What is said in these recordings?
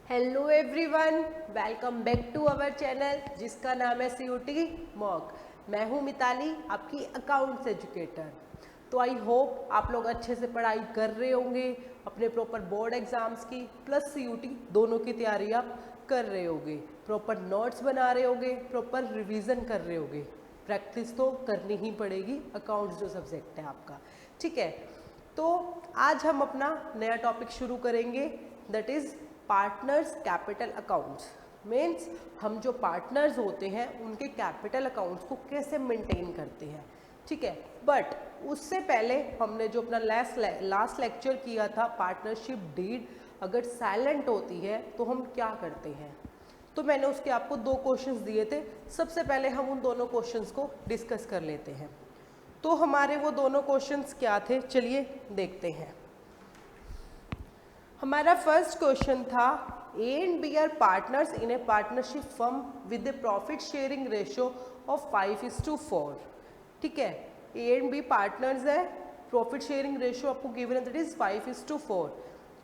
Hello everyone, welcome back to our channel जिसका नाम है सीयूटी मॉक। मैं हूं मिताली, आपकी अकाउंट्स एजुकेटर। तो आई होप आप लोग अच्छे से पढ़ाई कर रहे होंगे, अपने प्रॉपर बोर्ड एग्जाम्स की प्लस सीयूटी दोनों की तैयारी आप कर रहे होंगे, प्रॉपर नोट्स बना रहे होंगे, प्रॉपर रिवीजन कर रहे होंगे। प्रैक्टिस तो करनी ही पड़ेगी, अकाउंट्स जो सब्जेक्ट है आपका। ठीक है, तो आज हम अपना नया टॉपिक शुरू करेंगे, that is partners capital accounts. Means हम जो पार्टनर्स होते हैं उनके कैपिटल अकाउंट्स को कैसे मेंटेन करते हैं। ठीक है, बट उससे पहले हमने जो अपना लास्ट लेक्चर किया था, पार्टनरशिप डीड अगर साइलेंट होती है तो हम क्या करते हैं, तो मैंने उसके आपको 2 क्वेश्चंस दिए थे। सबसे पहले हम उन दोनों क्वेश्चंस को डिस्कस कर लेते हैं। तो हमारे वो दोनों क्वेश्चंस क्या थे, चलिए देखते हैं। हमारा फर्स्ट क्वेश्चन था A and B are partners in a partnership firm with a profit sharing ratio of 5:4। ठीक है, ए एंड बी पार्टनर्स है, प्रॉफिट शेयरिंग रेशियो आपको गिवन है that is 5:4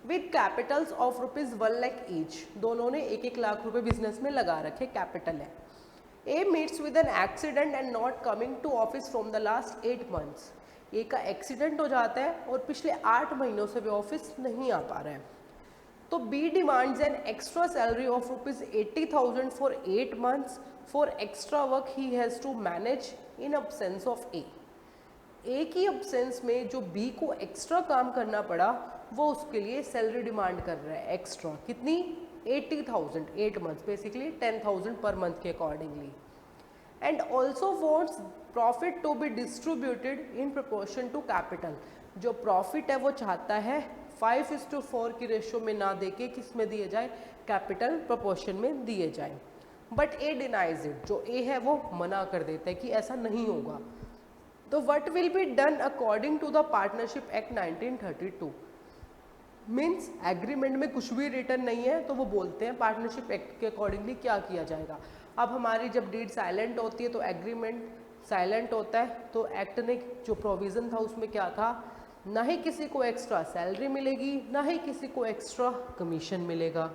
with capitals of ₹1 lakh each. दोनों ने 1-1 लाख रुपए business में लगा रखे, कैपिटल है। A meets with an accident and not coming to office from the last 8 months. A का एक्सीडेंट हो जाता है और पिछले 8 महीनों से भी ऑफिस नहीं आ पा रहा है। तो B demands an extra salary of ₹80,000 for 8 months for extra work he has to manage in absence of A. A की अब्सेंस में जो बी को एक्स्ट्रा काम करना पड़ा, वो उसके लिए सैलरी डिमांड कर रहा है एक्स्ट्रा। कितनी? 80,000 8 मंथ्स, बेसिकली 10,000 पर मंथ के accordingly. And also wants profit to be distributed in proportion to capital. जो प्रॉफिट है वो चाहता है 5:4 की रेशियो में ना देके किस में दिए जाए, कैपिटल प्रोपोर्शन में दिए जाए। बट ए डिनाइज इट, जो ए है वो मना कर देता है कि ऐसा नहीं होगा। तो what will be done according to the partnership act 1932। Means agreement में कुछ भी रिटर्न नहीं है, तो वो बोलते हैं पार्टनरशिप एक्ट के अकॉर्डिंगली क्या किया जाएगा। अब हमारी जब डीड साइलेंट होती है तो एग्रीमेंट साइलेंट होता है, तो एक्ट ने जो प्रोविज़न था उसमें क्या था, ना ही किसी को एक्स्ट्रा सैलरी मिलेगी, ना ही किसी को एक्स्ट्रा कमीशन मिलेगा।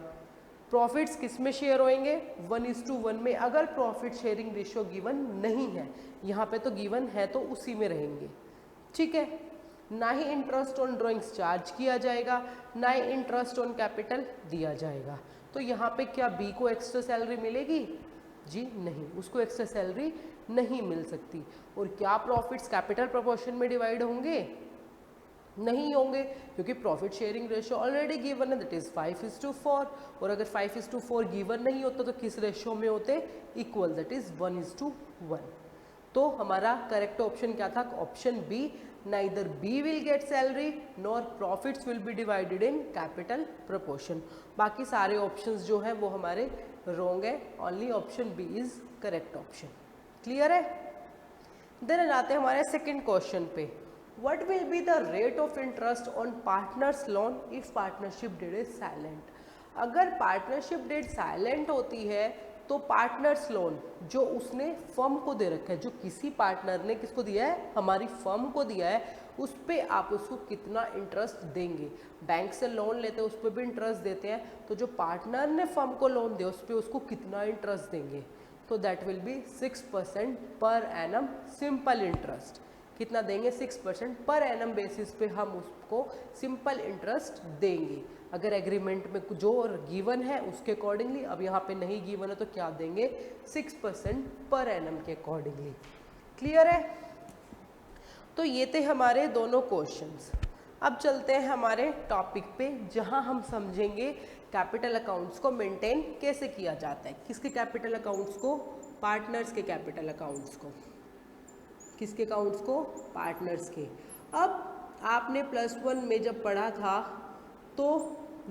प्रॉफिट्स किस में शेयर होंगे, 1:1 में, अगर प्रॉफिट शेयरिंग रेशियो गिवन नहीं है। यहाँ पे तो गिवन है तो उसी में रहेंगे। ठीक है, ना ही इंटरेस्ट ऑन ड्राइंग्स चार्ज किया जाएगा, ना ही इंटरेस्ट ऑन कैपिटल दिया जाएगा। तो यहाँ पे क्या बी को एक्स्ट्रा सैलरी मिलेगी? जी नहीं, उसको एक्स्ट्रा सैलरी नहीं मिल सकती। और क्या प्रॉफिट्स कैपिटल प्रोपोर्शन में डिवाइड होंगे? नहीं होंगे, क्योंकि profit sharing ratio already given है दैट इज 5:4। और अगर 5:4 गिवन नहीं होता तो किस रेशियो में होते? Equal, that is 1:1। तो हमारा करेक्ट ऑप्शन क्या था? Option B, neither B will get salary nor profits will be divided in capital proportion. बाकी सारे ऑप्शंस जो हैं वो हमारे रॉन्ग है, only option B is correct option. Clear है? देन आते हैं हमारे सेकंड क्वेश्चन पे। What will be the rate of interest on partners loan if partnership deed is silent? अगर पार्टनरशिप डेट साइलेंट होती है तो पार्टनर्स लोन जो उसने फर्म को दे रखा है, जो किसी पार्टनर ने किसको दिया है, हमारी फर्म को दिया है, उस पर आप उसको कितना इंटरेस्ट देंगे। बैंक से लोन लेते हैं उस पर भी इंटरेस्ट देते हैं, तो जो पार्टनर ने फर्म को लोन दिया उस पर उसको कितना इंटरेस्ट देंगे, तो that will B 6% per annum simple interest. कितना देंगे? 6% पर एनम बेसिस पे हम उसको सिंपल इंटरेस्ट देंगे। अगर एग्रीमेंट में जो गिवन है उसके अकॉर्डिंगली, अब यहाँ पे नहीं गिवन है तो क्या देंगे? 6% पर एनम के अकॉर्डिंगली। क्लियर है? तो ये थे हमारे दोनों क्वेश्चंस। अब चलते हैं हमारे टॉपिक पे, जहाँ हम समझेंगे कैपिटल अकाउंट्स को मेंटेन कैसे किया जाता है। किसके कैपिटल अकाउंट्स को? पार्टनर्स के कैपिटल अकाउंट्स को। किसके अकाउंट्स को? पार्टनर्स के। अब आपने +1 में जब पढ़ा था तो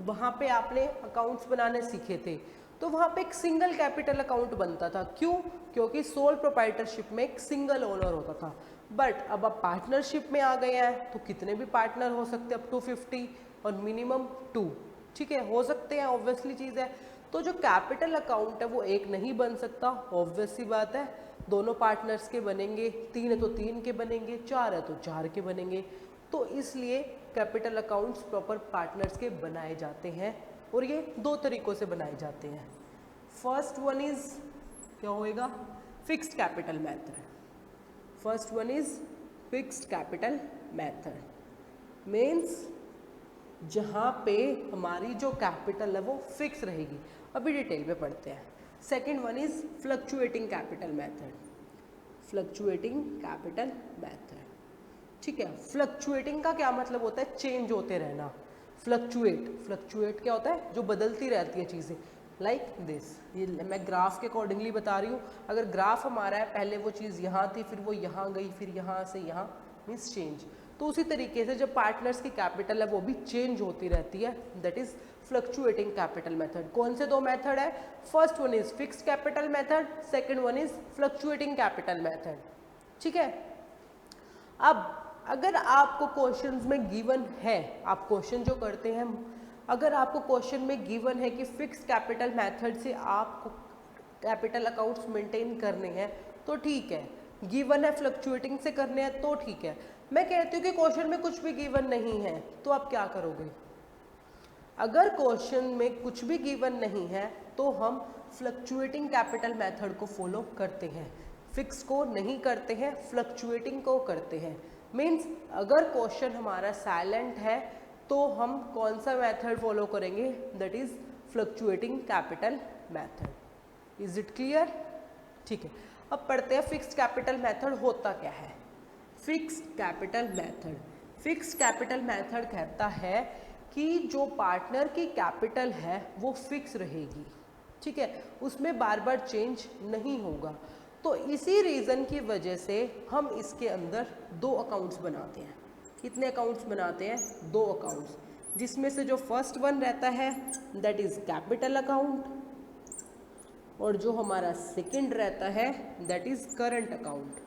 वहाँ पे आपने अकाउंट्स बनाने सीखे थे, तो वहाँ पे एक सिंगल कैपिटल अकाउंट बनता था। क्यों? क्योंकि सोल प्रोप्राइटरशिप में एक सिंगल ओनर होता था। बट अब आप पार्टनरशिप में आ गए हैं तो कितने भी पार्टनर हो सकते हैं, अप टू 50 और मिनिमम 2। ठीक है, हो सकते हैं, ऑब्वियसली चीज़ है। तो जो कैपिटल अकाउंट है वो एक नहीं बन सकता, ऑब्वियस सी बात है। दोनों पार्टनर्स के बनेंगे, 3 है तो 3 के बनेंगे, 4 है तो 4 के बनेंगे। तो इसलिए कैपिटल अकाउंट्स प्रॉपर पार्टनर्स के बनाए जाते हैं और ये दो तरीकों से बनाए जाते हैं। फर्स्ट वन इज क्या होएगा, fixed capital method. First one is fixed capital method means जहाँ पे हमारी जो कैपिटल है वो फिक्स रहेगी। अभी डिटेल में पढ़ते हैं। Second one is fluctuating capital method. Fluctuating capital method, ठीक है। फ्लक्चुएटिंग का क्या मतलब होता है, चेंज होते रहना। फ्लक्चुएट क्या होता है, जो बदलती रहती है चीज़ें, लाइक दिस। ये मैं ग्राफ के अकॉर्डिंगली बता रही हूँ। अगर ग्राफ हमारा है, पहले वो चीज़ यहाँ थी, फिर वो यहाँ गई, फिर यहाँ से यहाँ, मीन्स चेंज। तो उसी तरीके से जब पार्टनर्स की कैपिटल है वो भी चेंज होती रहती है, that is fluctuating capital method. कौन से दो मेथड है, first one is fixed capital method, second one is fluctuating capital method, ठीक है। अब अगर आपको क्वेश्चंस में गिवन है, आप क्वेश्चन जो करते हैं, अगर आपको क्वेश्चन में गिवन है कि फिक्स्ड कैपिटल मेथड से आपको कैपिटल अकाउंट्स मेंटेन करने हैं तो ठीक है, गिवन है फ्लक्चुएटिंग से करने हैं तो ठीक है। मैं कहती हूँ कि क्वेश्चन में कुछ भी गिवन नहीं है तो आप क्या करोगे। अगर क्वेश्चन में कुछ भी गिवन नहीं है तो हम फ्लक्चुएटिंग कैपिटल मेथड को फॉलो करते हैं, फिक्स को नहीं करते हैं, फ्लक्चुएटिंग को करते हैं। मीन्स अगर क्वेश्चन हमारा साइलेंट है तो हम कौन सा मेथड फॉलो करेंगे, that is fluctuating capital method. Is it clear, ठीक है। अब पढ़ते हैं फिक्स्ड कैपिटल मेथड होता क्या है। Fixed capital method, fixed capital method कहता है कि जो पार्टनर की कैपिटल है वो फिक्स रहेगी, ठीक है, उसमें बार बार चेंज नहीं होगा। तो इसी रीज़न की वजह से हम इसके अंदर दो अकाउंट्स बनाते हैं। कितने अकाउंट्स बनाते हैं, दो अकाउंट्स, जिसमें से जो फर्स्ट वन रहता है दैट इज कैपिटल अकाउंट, और जो हमारा सेकंड रहता है दैट इज करंट अकाउंट।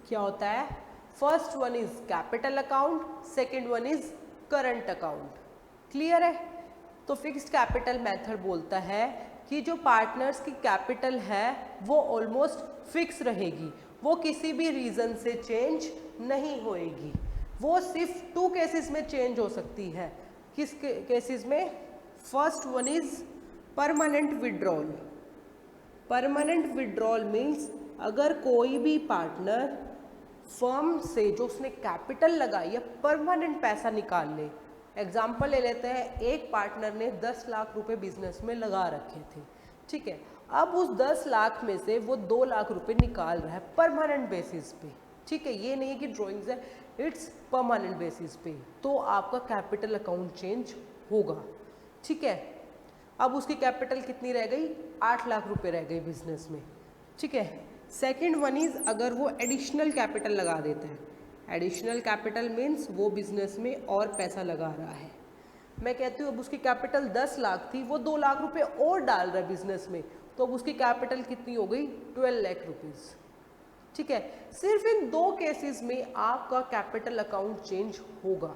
क्या होता है, first one is capital account, second one is current account. Clear है। तो फिक्स्ड कैपिटल मेथड बोलता है कि जो पार्टनर्स की कैपिटल है वो ऑलमोस्ट फिक्स रहेगी, वो किसी भी रीजन से चेंज नहीं होएगी। वो सिर्फ टू केसेस में चेंज हो सकती है। किस केसेस में, first one is permanent withdrawal. Permanent withdrawal means अगर कोई भी पार्टनर फर्म से जो उसने कैपिटल लगाई है परमानेंट पैसा निकाल ले। एग्जाम्पल ले लेते हैं, एक पार्टनर ने 10 लाख रुपए बिजनेस में लगा रखे थे, ठीक है। अब उस 10 लाख में से वो 2 लाख रुपए निकाल रहा है परमानेंट बेसिस पे, ठीक है। ये नहीं है कि ड्राइंग्स है, इट्स परमानेंट बेसिस पे। तो आपका कैपिटल अकाउंट चेंज होगा, ठीक है। अब उसकी कैपिटल कितनी रह गई, 8 लाख रुपए रह गई बिजनेस में, ठीक है। सेकेंड वन इज अगर वो एडिशनल कैपिटल लगा देता है। एडिशनल कैपिटल मीन्स वो बिजनेस में और पैसा लगा रहा है। मैं कहती हूँ अब उसकी कैपिटल 10 लाख थी, वो 2 लाख रुपए और डाल रहा है बिजनेस में, तो अब उसकी कैपिटल कितनी हो गई, 12 लाख रुपीज़, ठीक है। सिर्फ इन दो केसेस में आपका कैपिटल अकाउंट चेंज होगा,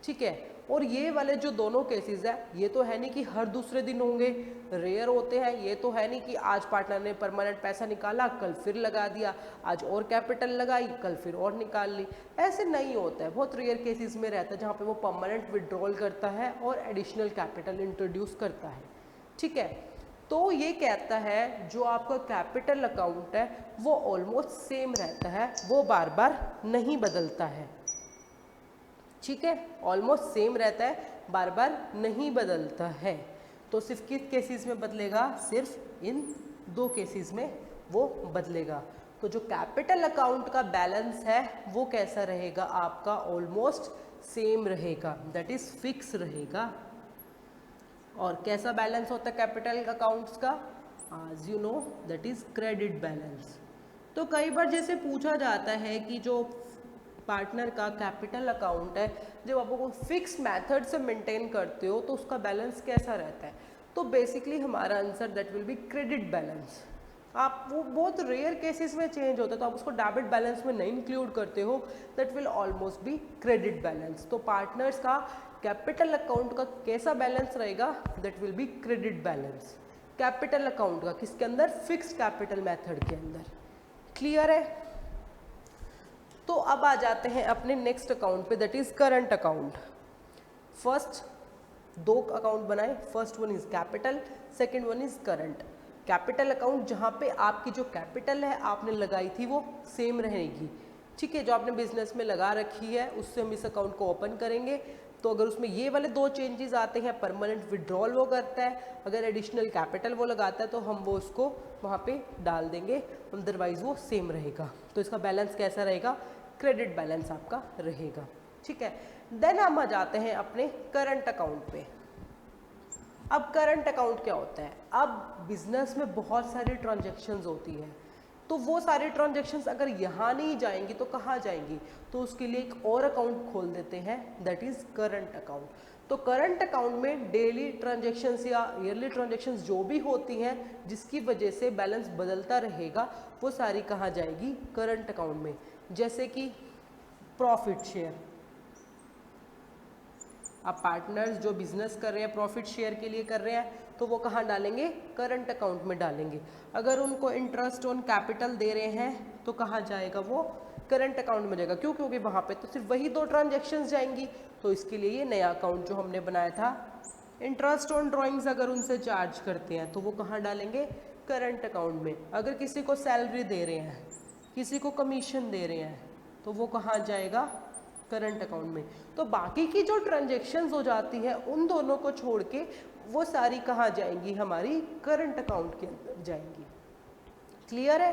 ठीक है। और ये वाले जो दोनों केसेस है, ये तो है नहीं कि हर दूसरे दिन होंगे, रेयर होते हैं। ये तो है नहीं कि आज पार्टनर ने परमानेंट पैसा निकाला, कल फिर लगा दिया, आज और कैपिटल लगाई, कल फिर और निकाल ली, ऐसे नहीं होता है। बहुत रेयर केसेस में रहता है जहाँ पे वो परमानेंट विड्रॉल करता है और एडिशनल कैपिटल इंट्रोड्यूस करता है, ठीक है। तो ये कहता है जो आपका कैपिटल अकाउंट है वो ऑलमोस्ट सेम रहता है, वो बार बार नहीं बदलता है, ठीक है। ऑलमोस्ट सेम रहता है, बार बार नहीं बदलता है। तो सिर्फ किस केसेस में बदलेगा, सिर्फ इन दो केसेस में वो बदलेगा। तो जो कैपिटल अकाउंट का बैलेंस है वो कैसा रहेगा, आपका ऑलमोस्ट सेम रहेगा, दैट इज फिक्स रहेगा। और कैसा बैलेंस होता है कैपिटल अकाउंट्स का, as you know that is credit balance. तो कई बार जैसे पूछा जाता है कि जो पार्टनर का कैपिटल अकाउंट है जब आप वो फिक्स मेथड से मेंटेन करते हो तो उसका बैलेंस कैसा रहता है, तो बेसिकली हमारा answer that will be credit balance. आप वो बहुत रेयर केसेस में चेंज होता है तो आप उसको डेबिट बैलेंस में नहीं इंक्लूड करते हो, that will almost be credit balance. तो पार्टनर्स का कैपिटल अकाउंट का कैसा बैलेंस रहेगा, that will be credit balance. Capital account का किसके अंदर, फिक्स्ड कैपिटल मेथड के अंदर। क्लियर है। तो अब आ जाते हैं अपने नेक्स्ट अकाउंट पे, that is current account. First दो अकाउंट बनाए, first one is capital, second one is current. Capital account जहाँ पे आपकी जो कैपिटल है आपने लगाई थी वो सेम रहेगी, ठीक है, जो आपने बिजनेस में लगा रखी है उससे हम इस अकाउंट को ओपन करेंगे। तो अगर उसमें ये वाले दो चेंजेस आते हैं, परमानेंट विड्रॉल वो करता है, अगर एडिशनल कैपिटल वो लगाता है तो हम वो उसको वहाँ पे डाल देंगे, अदरवाइज वो सेम रहेगा। तो इसका बैलेंस कैसा रहेगा, क्रेडिट बैलेंस आपका रहेगा, ठीक है। देन हम आ जाते हैं अपने करंट अकाउंट पे। अब करंट अकाउंट क्या होता है, अब बिजनेस में बहुत सारी ट्रांजेक्शन्स होती हैं, तो वो सारी ट्रांजेक्शन्स अगर यहाँ नहीं जाएंगी तो कहाँ जाएंगी, तो उसके लिए एक और अकाउंट खोल देते हैं, दैट इज करंट अकाउंट। तो करंट अकाउंट में डेली ट्रांजेक्शन्स या ईयरली ट्रांजेक्शन्स जो भी होती हैं जिसकी वजह से बैलेंस बदलता रहेगा, वो सारी कहाँ जाएगी, करंट अकाउंट में। जैसे कि प्रॉफिट शेयर, आप पार्टनर्स जो बिजनेस कर रहे हैं प्रॉफिट शेयर के लिए कर रहे हैं, तो वो कहाँ डालेंगे, करंट अकाउंट में डालेंगे। अगर उनको इंटरेस्ट ऑन कैपिटल दे रहे हैं तो कहाँ जाएगा, वो करंट अकाउंट में जाएगा। क्यों, क्योंकि वहाँ पे तो सिर्फ वही दो ट्रांजेक्शन्स जाएंगी, तो इसके लिए ये नया अकाउंट जो हमने बनाया था, इंटरेस्ट ऑन ड्रॉइंग्स अगर उनसे चार्ज करते हैं तो वो कहाँ डालेंगे, करंट अकाउंट में। अगर किसी को सैलरी दे रहे हैं, किसी को कमीशन दे रहे हैं, तो वो कहाँ जाएगा, करंट अकाउंट में। तो बाकी की जो ट्रांजेक्शन्स हो जाती है उन दोनों को छोड़ के वो सारी कहाँ जाएंगी, हमारी करंट अकाउंट के अंदर जाएंगी। क्लियर है।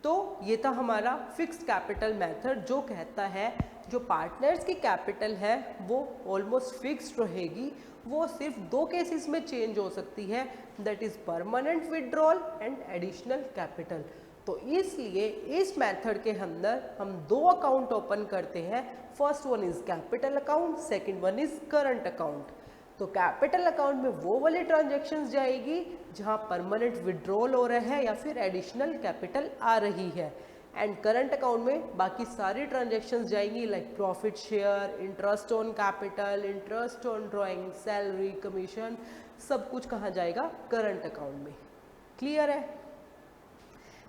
तो ये था हमारा फिक्स्ड कैपिटल मेथड, जो कहता है जो पार्टनर्स की कैपिटल है वो ऑलमोस्ट फिक्स्ड रहेगी, वो सिर्फ दो केसेस में चेंज हो सकती है, that is permanent withdrawal and additional capital. तो इसलिए इस मेथड के अंदर हम दो अकाउंट ओपन करते हैं, first one is capital account, second one is current account. तो कैपिटल अकाउंट में वो वाली ट्रांजैक्शंस जाएगी जहां परमानेंट विड्रॉल हो रहा है या फिर एडिशनल कैपिटल आ रही है, एंड करंट अकाउंट में बाकी सारी ट्रांजैक्शंस जाएंगी like profit share, interest on capital, interest on drawing, salary, commission, सब कुछ कहाँ जाएगा, करंट अकाउंट में। क्लियर है।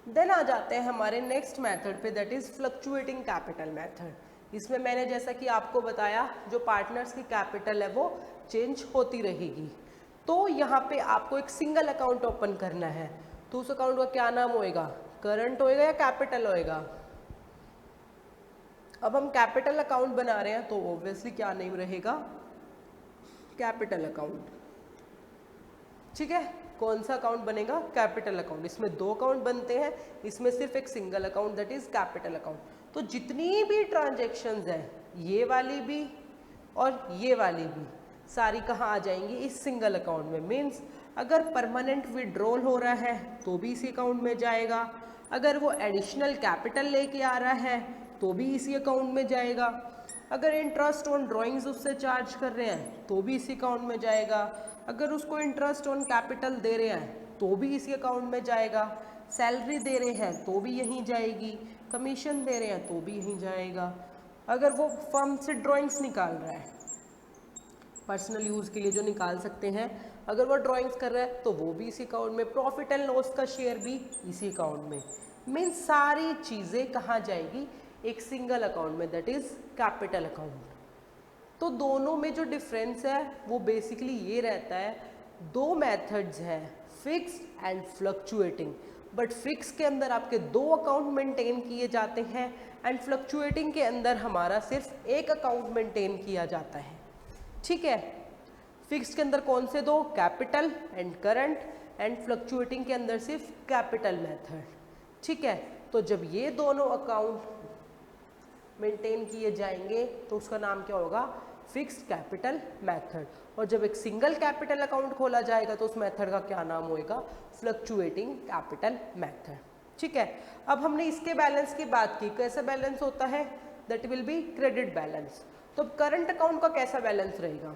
देन आ जाते हैं हमारे नेक्स्ट मेथड पे, that is fluctuating capital method. इसमें मैंने जैसा कि आपको बताया जो पार्टनर्स की कैपिटल है वो चेंज होती रहेगी। तो यहाँ पे आपको एक सिंगल अकाउंट ओपन करना है, तो उस अकाउंट का क्या नाम होएगा, करंट होएगा या कैपिटल होएगा। अब हम कैपिटल अकाउंट बना रहे हैं तो ऑब्वियसली क्या नेम रहेगा, कैपिटल अकाउंट। ठीक है, कौन सा अकाउंट बनेगा, कैपिटल अकाउंट। इसमें दो अकाउंट बनते हैं, इसमें सिर्फ एक single account that is capital account. तो जितनी भी ट्रांजैक्शंस हैं, ये वाली भी और ये वाली भी, सारी कहाँ आ जाएंगी, इस सिंगल अकाउंट में। मीन्स अगर परमानेंट विड्रॉल हो रहा है तो भी इसी अकाउंट में जाएगा, अगर वो एडिशनल कैपिटल लेके आ रहा है तो भी इसी अकाउंट में जाएगा, अगर इंटरेस्ट ऑन ड्राइंग्स उससे चार्ज कर रहे हैं तो भी इसी अकाउंट में जाएगा, अगर उसको इंटरेस्ट ऑन कैपिटल दे रहे हैं तो भी इसी अकाउंट में जाएगा, सैलरी दे रहे हैं तो भी यहीं जाएगी, कमीशन दे रहे हैं तो भी यहीं जाएगा, अगर वो फर्म से ड्राइंग्स निकाल रहा है पर्सनल यूज़ के लिए जो निकाल सकते हैं, अगर वो ड्राइंग्स कर रहा है तो वो भी इसी अकाउंट में, प्रॉफिट एंड लॉस का शेयर भी इसी अकाउंट में। मीन्स सारी चीज़ें कहाँ जाएगी, एक सिंगल अकाउंट में, दैट इज कैपिटल अकाउंट। तो दोनों में जो डिफरेंस है वो बेसिकली ये रहता है, दो मेथड्स हैं, fixed and fluctuating. But fix के अंदर आपके दो अकाउंट मेंटेन किए जाते हैं एंड फ्लक्चुएटिंग के अंदर हमारा सिर्फ एक अकाउंट मेंटेन किया जाता है। ठीक है, फिक्स्ड के अंदर कौन से दो, capital and current, and fluctuating के अंदर सिर्फ कैपिटल मेथड। ठीक है, तो जब ये दोनों अकाउंट मेंटेन किए जाएंगे तो उसका नाम क्या होगा, फिक्स्ड कैपिटल मेथड। और जब एक सिंगल कैपिटल अकाउंट खोला जाएगा तो उस मेथड का क्या नाम होएगा, फ्लक्चुएटिंग कैपिटल मेथड। ठीक है, अब हमने इसके बैलेंस की बात की, कैसा बैलेंस होता है, that will be credit balance. तो करंट अकाउंट का कैसा बैलेंस रहेगा,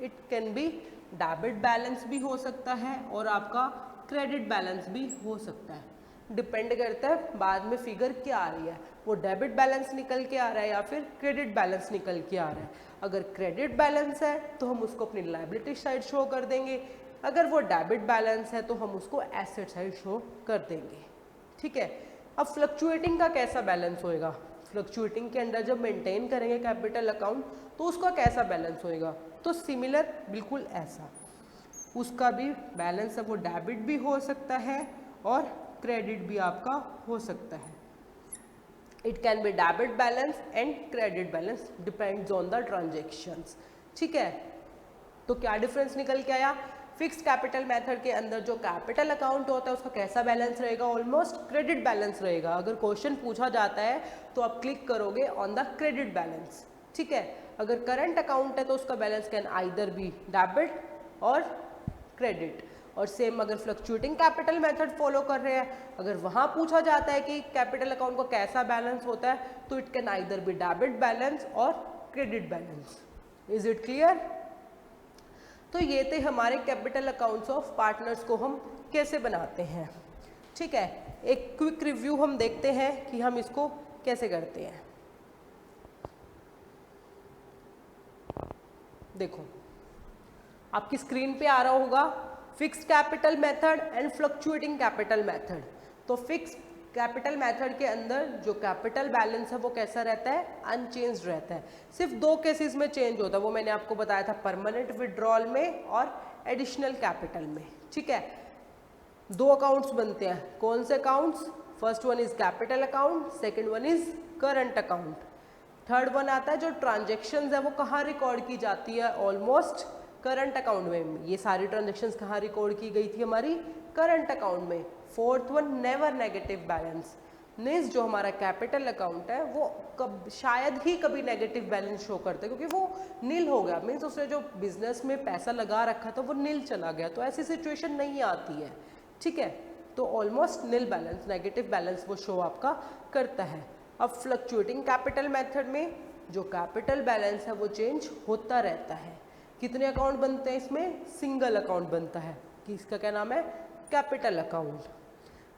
it can be debit balance भी हो सकता है और आपका क्रेडिट बैलेंस भी हो सकता है, डिपेंड करता है बाद में फिगर क्या आ रही है, वो डेबिट बैलेंस निकल के आ रहा है या फिर क्रेडिट बैलेंस निकल के आ रहा है। अगर क्रेडिट बैलेंस है तो हम उसको अपनी लायबिलिटी साइड शो कर देंगे, अगर वो डेबिट बैलेंस है तो हम उसको एसेट साइड शो कर देंगे। ठीक है, अब फ्लक्चुएटिंग का कैसा बैलेंस होएगा, फ्लक्चुएटिंग के अंडर जब मेंटेन करेंगे कैपिटल अकाउंट तो उसका कैसा बैलेंस होएगा, तो सिमिलर बिल्कुल ऐसा, उसका भी बैलेंस है वो डेबिट भी हो सकता है और क्रेडिट भी आपका हो सकता है। It can be debit balance and credit balance, depends on the transactions. ठीक है, तो क्या डिफरेंस निकल के आया, फिक्स्ड कैपिटल मेथड के अंदर जो कैपिटल अकाउंट होता है उसका कैसा बैलेंस रहेगा, ऑलमोस्ट क्रेडिट बैलेंस रहेगा। अगर क्वेश्चन पूछा जाता है तो आप क्लिक करोगे ऑन द क्रेडिट बैलेंस। ठीक है, अगर करंट अकाउंट है तो उसका balance can either be debit और क्रेडिट। और सेम अगर फ्लक्चुएटिंग कैपिटल मेथड फॉलो कर रहे हैं, अगर वहां पूछा जाता है कि कैपिटल अकाउंट का कैसा बैलेंस होता है तो it can either be debit balance और credit balance. Is it clear? तो ये थे हमारे कैपिटल अकाउंट्स ऑफ पार्टनर्स को हम कैसे बनाते हैं। ठीक है, एक क्विक रिव्यू हम देखते हैं कि हम इसको कैसे करते हैं। देखो आपकी स्क्रीन पे आ रहा होगा fixed capital method and fluctuating capital method. तो फिक्स्ड कैपिटल मेथड के अंदर जो कैपिटल बैलेंस है वो कैसा रहता है, अनचेंज्ड रहता है। सिर्फ दो केसेस में चेंज होता है, वो मैंने आपको बताया था, परमानेंट विड्रॉल में और एडिशनल कैपिटल में। ठीक है, दो अकाउंट्स बनते हैं, कौन से accounts, first one is capital account, second one is current account. Third one आता है जो ट्रांजेक्शन्स है वो कहाँ रिकॉर्ड की जाती है, ऑलमोस्ट करंट अकाउंट में। ये सारी ट्रांजेक्शन्स कहाँ रिकॉर्ड की गई थी, हमारी करंट अकाउंट में। Fourth one never negative balance, means जो हमारा कैपिटल अकाउंट है वो शायद ही कभी नेगेटिव बैलेंस शो करते हैं, क्योंकि वो नील हो गया, मीन्स उसने जो बिजनेस में पैसा लगा रखा था वो नील चला गया, तो ऐसी सिचुएशन नहीं आती है। ठीक है, तो almost nil balance, negative balance वो शो आपका करता है। अब फ्लक्चुएटिंग कैपिटल मेथड में जो कैपिटल बैलेंस है वो चेंज होता रहता है। कितने अकाउंट बनते हैं इसमें, सिंगल अकाउंट बनता है, कि इसका क्या नाम है, कैपिटल अकाउंट।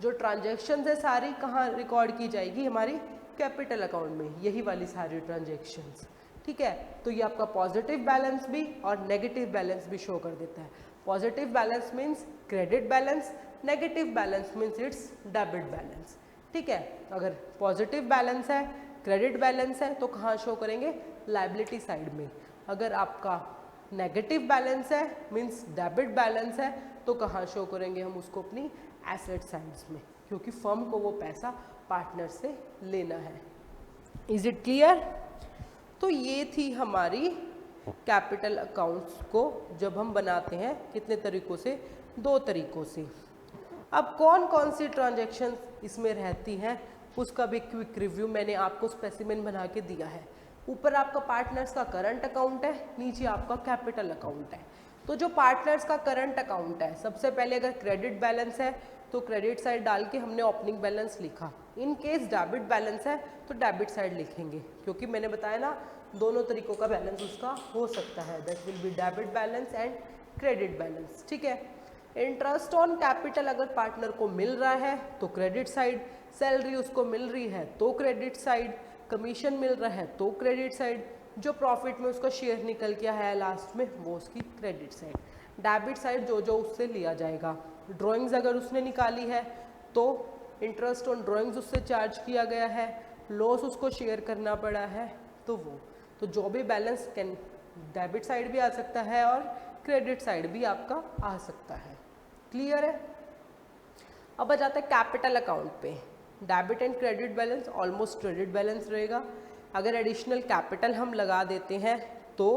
जो ट्रांजेक्शन्स है सारी कहाँ रिकॉर्ड की जाएगी, हमारी कैपिटल अकाउंट में, यही वाली सारी ट्रांजेक्शन्स। ठीक है, तो ये आपका पॉजिटिव बैलेंस भी और नेगेटिव बैलेंस भी शो कर देता है। Positive balance means credit balance, negative balance means it's debit balance. ठीक है, अगर पॉजिटिव बैलेंस है, क्रेडिट बैलेंस है तो कहाँ शो करेंगे, लायबिलिटी साइड में। अगर आपका नेगेटिव बैलेंस है मीन्स डेबिट बैलेंस है तो कहाँ शो करेंगे हम उसको, अपनी एसेट साइड्स में, क्योंकि फर्म को वो पैसा पार्टनर से लेना है। Is it clear? तो ये थी हमारी कैपिटल अकाउंट्स को जब हम बनाते हैं, कितने तरीकों से, दो तरीकों से। अब कौन कौन सी ट्रांजैक्शन इसमें रहती हैं उसका भी क्विक रिव्यू मैंने आपको स्पेसिमेन बना के दिया है। ऊपर आपका पार्टनर्स का करंट अकाउंट है, नीचे आपका कैपिटल अकाउंट है। तो जो पार्टनर्स का करंट अकाउंट है, सबसे पहले अगर क्रेडिट बैलेंस है तो क्रेडिट साइड डाल के हमने ओपनिंग बैलेंस लिखा। इन केस डेबिट बैलेंस है तो डेबिट साइड लिखेंगे, क्योंकि मैंने बताया ना दोनों तरीकों का बैलेंस उसका हो सकता है, that will B debit balance and credit balance. ठीक है, इंटरेस्ट ऑन कैपिटल अगर पार्टनर को मिल रहा है तो क्रेडिट साइड, सैलरी उसको मिल रही है तो क्रेडिट साइड, कमीशन मिल रहा है तो क्रेडिट साइड, जो प्रॉफिट में उसका शेयर निकल के आया लास्ट में वो उसकी क्रेडिट साइड। डेबिट साइड जो जो उससे लिया जाएगा, ड्राइंग्स अगर उसने निकाली है तो इंटरेस्ट ऑन ड्राइंग्स उससे चार्ज किया गया है, लॉस उसको शेयर करना पड़ा है तो वो, तो जो भी बैलेंस कैन डेबिट साइड भी आ सकता है और क्रेडिट साइड भी आपका आ सकता है। क्लियर है? अब आ जाता है कैपिटल अकाउंट पे। Debit and credit balance almost credit balance रहेगा। अगर एडिशनल कैपिटल हम लगा देते हैं तो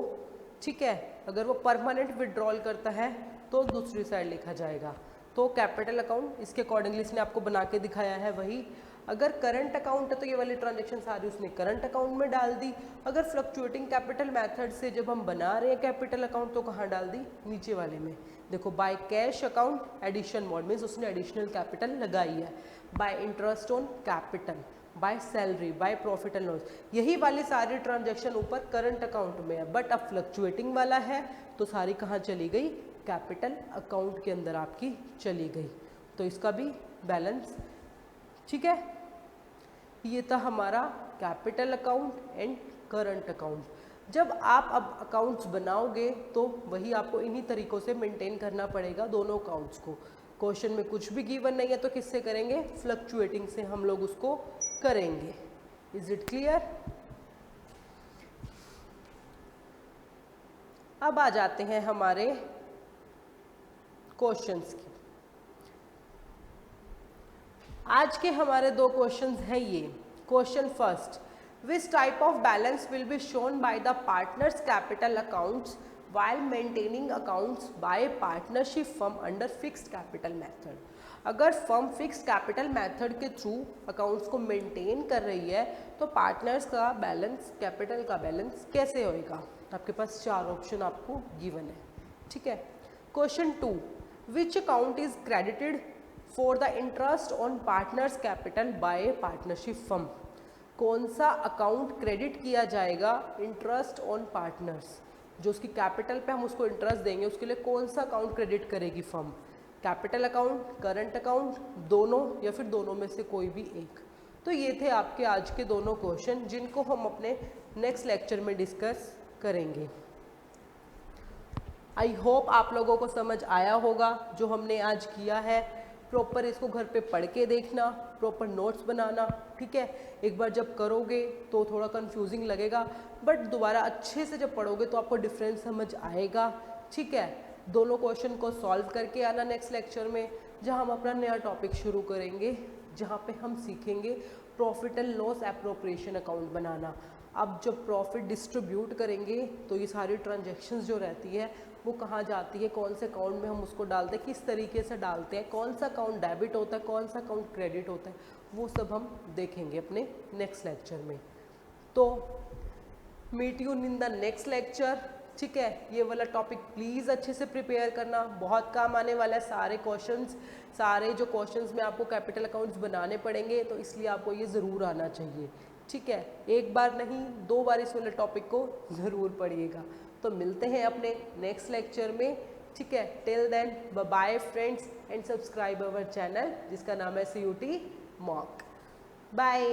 ठीक है, अगर वो परमानेंट विड्रॉल करता है तो दूसरी साइड लिखा जाएगा। तो कैपिटल अकाउंट इसके अकॉर्डिंगली इसने आपको बना के दिखाया है वही। अगर करंट अकाउंट है तो ये वाली ट्रांजैक्शन सारी उसने करंट अकाउंट में डाल दी। अगर फ्लक्चुएटिंग कैपिटल मेथड से जब हम बना रहे हैं कैपिटल अकाउंट तो कहाँ डाल दी, नीचे वाले में। देखो by cash account addition mode means उसने एडिशनल कैपिटल लगाई है, by interest on capital, by salary, by profit and loss, यही वाली सारी ट्रांजैक्शन ऊपर करंट अकाउंट में है। बट अब फ्लक्चुएटिंग वाला है तो सारी कहाँ चली गई, कैपिटल अकाउंट के अंदर आपकी चली गई। तो इसका भी बैलेंस ठीक है। ये था हमारा capital account and current account. जब आप अब अकाउंट्स बनाओगे तो वही आपको इन्हीं तरीकों से मेंटेन करना पड़ेगा दोनों अकाउंट्स को। क्वेश्चन में कुछ भी गिवन नहीं है तो किससे करेंगे, फ्लक्चुएटिंग से हम लोग उसको करेंगे। Is it clear? अब आ जाते हैं हमारे क्वेश्चंस की। आज के हमारे दो क्वेश्चंस हैं ये। Question first, which type of balance will be shown by the partners capital accounts while maintaining accounts by partnership firm under fixed capital method। अगर फर्म फिक्स्ड कैपिटल मेथड के थ्रू अकाउंट्स को maintain कर रही है तो partners का balance, capital का balance कैसे होएगा? आपके पास चार ऑप्शन आपको गिवन है, ठीक है। Question 2, which account is credited for the interest on partners capital by partnership firm? कौन सा अकाउंट क्रेडिट किया जाएगा इंटरेस्ट ऑन पार्टनर्स, जो उसकी कैपिटल पे हम उसको इंटरेस्ट देंगे, उसके लिए कौन सा अकाउंट क्रेडिट करेगी firm? Capital account, current account, दोनों, या फिर दोनों में से कोई भी एक? तो ये थे आपके आज के दोनों क्वेश्चन जिनको हम अपने नेक्स्ट लेक्चर में डिस्कस करेंगे। आई होप आप लोगों को समझ आया होगा जो हमने आज किया है। प्रॉपर इसको घर पे पढ़ के देखना, प्रॉपर नोट्स बनाना, ठीक है। एक बार जब करोगे तो थोड़ा कंफ्यूजिंग लगेगा, बट दोबारा अच्छे से जब पढ़ोगे तो आपको डिफरेंस समझ आएगा, ठीक है। दोनों क्वेश्चन को सॉल्व करके आना नेक्स्ट लेक्चर में, जहां हम अपना नया टॉपिक शुरू करेंगे, जहां पे हम सीखेंगे profit and loss appropriation account बनाना। अब जब प्रॉफिट डिस्ट्रीब्यूट करेंगे तो ये सारी ट्रांजैक्शंस जो रहती है वो कहाँ जाती है, कौन से अकाउंट में हम उसको डालते हैं, किस तरीके से डालते हैं, कौन सा अकाउंट डेबिट होता है, कौन सा अकाउंट क्रेडिट होता है, वो सब हम देखेंगे अपने नेक्स्ट लेक्चर में। तो meet you in the next lecture, ठीक है। ये वाला टॉपिक प्लीज़ अच्छे से प्रिपेयर करना, बहुत काम आने वाला है। सारे जो क्वेश्चंस में आपको कैपिटल अकाउंट्स बनाने पड़ेंगे, तो इसलिए आपको ये ज़रूर आना चाहिए, ठीक है। एक बार नहीं, 2 बार इस वाले टॉपिक को ज़रूर पढ़िएगा। तो मिलते हैं अपने नेक्स्ट लेक्चर में, ठीक है। Till then bye friends and subscribe our channel जिसका नाम है CUT मॉक। बाय।